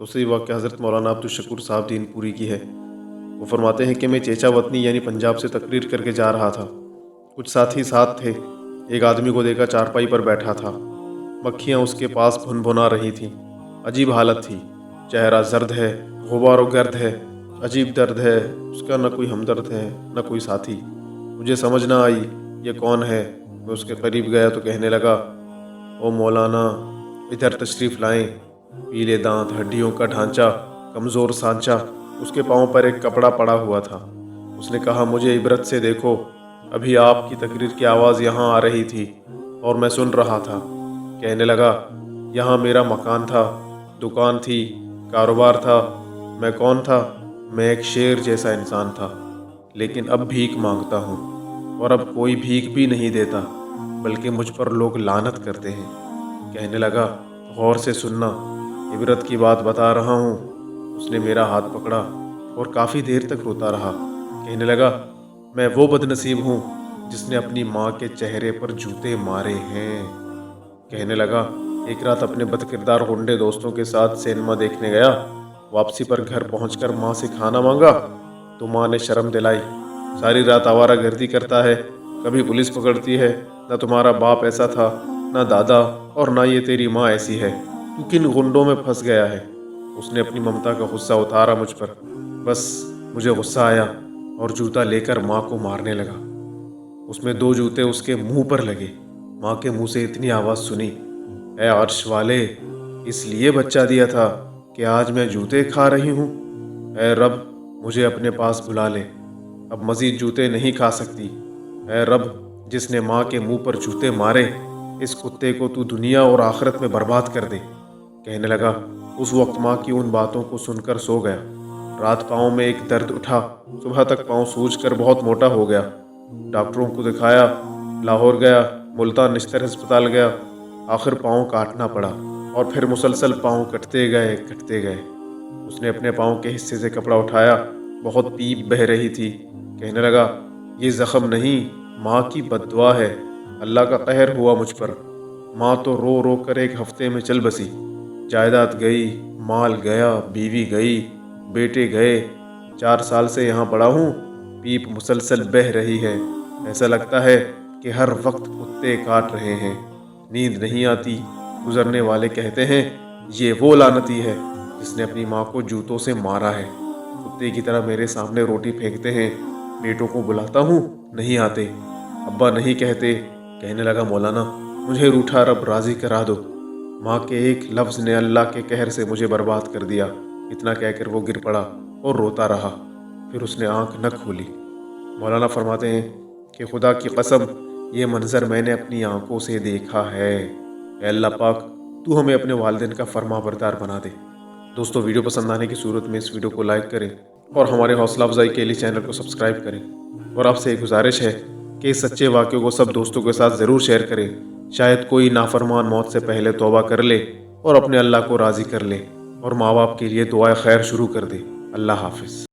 दूसरी वाक़या हज़रत मौलाना अब्दुल साहब दीन पूरी की है। वो फरमाते हैं कि मैं चेचा वतनी यानी पंजाब से तकरीर करके जा रहा था। कुछ साथी साथ थे। एक आदमी को देखा चारपाई पर बैठा था। मक्खियाँ उसके पास भुनभुना रही थीं। अजीब हालत थी। चेहरा जर्द है, गुबार व गर्द है, अजीब दर्द है। उसका न कोई हमदर्द है न कोई साथी। मुझे समझ ना आई ये कौन है। मैं उसके करीब गया तो कहने लगा, ओ मौलाना इधर तशरीफ़ लाएं। पीले दांत, हड्डियों का ढांचा, कमज़ोर सांचा। उसके पाँव पर एक कपड़ा पड़ा हुआ था। उसने कहा, मुझे इबरत से देखो। अभी आपकी तकरीर की आवाज़ यहाँ आ रही थी और मैं सुन रहा था। कहने लगा, यहाँ मेरा मकान था, दुकान थी, कारोबार था। मैं कौन था? मैं एक शेर जैसा इंसान था, लेकिन अब भीख मांगता हूँ और अब कोई भीख भी नहीं देता, बल्कि मुझ पर लोग लानत करते हैं। कहने लगा, गौर से सुनना, इबरत की बात बता रहा हूँ। उसने मेरा हाथ पकड़ा और काफ़ी देर तक रोता रहा। कहने लगा, मैं वो बदनसीब हूँ जिसने अपनी माँ के चेहरे पर जूते मारे हैं। कहने लगा, एक रात अपने बदकिरदार गुंडे दोस्तों के साथ सिनेमा देखने गया। वापसी पर घर पहुंचकर माँ से खाना मांगा तो माँ ने शर्म दिलाई। सारी रात आवारागर्दी करता है, कभी पुलिस पकड़ती है। न तुम्हारा बाप ऐसा था, न दादा, और न ये तेरी माँ ऐसी है। तू किन गुंडों में फंस गया है? उसने अपनी ममता का गुस्सा उतारा मुझ पर। बस मुझे गुस्सा आया और जूता लेकर माँ को मारने लगा। उसमें 2 जूते उसके मुंह पर लगे। माँ के मुंह से इतनी आवाज़ सुनी, ऐ अर्श वाले, इसलिए बच्चा दिया था कि आज मैं जूते खा रही हूँ। ऐ रब, मुझे अपने पास बुला ले, अब मज़ीद जूते नहीं खा सकती। ऐ रब, जिसने माँ के मुंह पर जूते मारे, इस कुत्ते को तू दुनिया और आखिरत में बर्बाद कर दे। कहने लगा। उस वक्त माँ की उन बातों को सुनकर सो गया। रात पाँव में एक दर्द उठा। सुबह तक पाँव सूजकर बहुत मोटा हो गया। डॉक्टरों को दिखाया, लाहौर गया, मुल्तान निश्तर अस्पताल गया। आखिर पाँव काटना पड़ा और फिर मुसलसल पाँव कटते गए। उसने अपने पाँव के हिस्से से कपड़ा उठाया। बहुत पीप बह रही थी। कहने लगा, ये जख्म नहीं, माँ की बद्दुआ है। अल्लाह का कहर हुआ मुझ पर। माँ तो रो रो कर एक हफ्ते में चल बसी। जायदाद गई, माल गया, बीवी गई, बेटे गए। 4 साल से यहाँ पड़ा हूँ। पीप मुसलसल बह रही है। ऐसा लगता है कि हर वक्त कुत्ते काट रहे हैं। नींद नहीं आती। गुजरने वाले कहते हैं, ये वो लानती है जिसने अपनी माँ को जूतों से मारा है। कुत्ते की तरह मेरे सामने रोटी फेंकते हैं। बेटों को बुलाता हूँ, नहीं आते। अब्बा नहीं कहते। कहने लगा, मौलाना मुझे रूठा रब राज़ी करा दो। माँ के एक लफ्ज़ ने अल्लाह के कहर से मुझे बर्बाद कर दिया। इतना कहकर वो गिर पड़ा और रोता रहा। फिर उसने आंख न खोली। मौलाना फरमाते हैं कि खुदा की कसम, ये मंज़र मैंने अपनी आंखों से देखा है। ऐ अल्लाह पाक, तू हमें अपने वालिदैन का फरमाबरदार बना दे। दोस्तों, वीडियो पसंद आने की सूरत में इस वीडियो को लाइक करें और हमारे हौसला अफजाई के लिए चैनल को सब्सक्राइब करें। और आपसे एक गुजारिश है कि इस सच्चे वाक़े को सब दोस्तों के साथ ज़रूर शेयर करें। शायद कोई नाफरमान मौत से पहले तौबा कर ले और अपने अल्लाह को राज़ी कर ले और माँ बाप के लिए दुआए खैर शुरू कर दे। अल्लाह हाफिज़।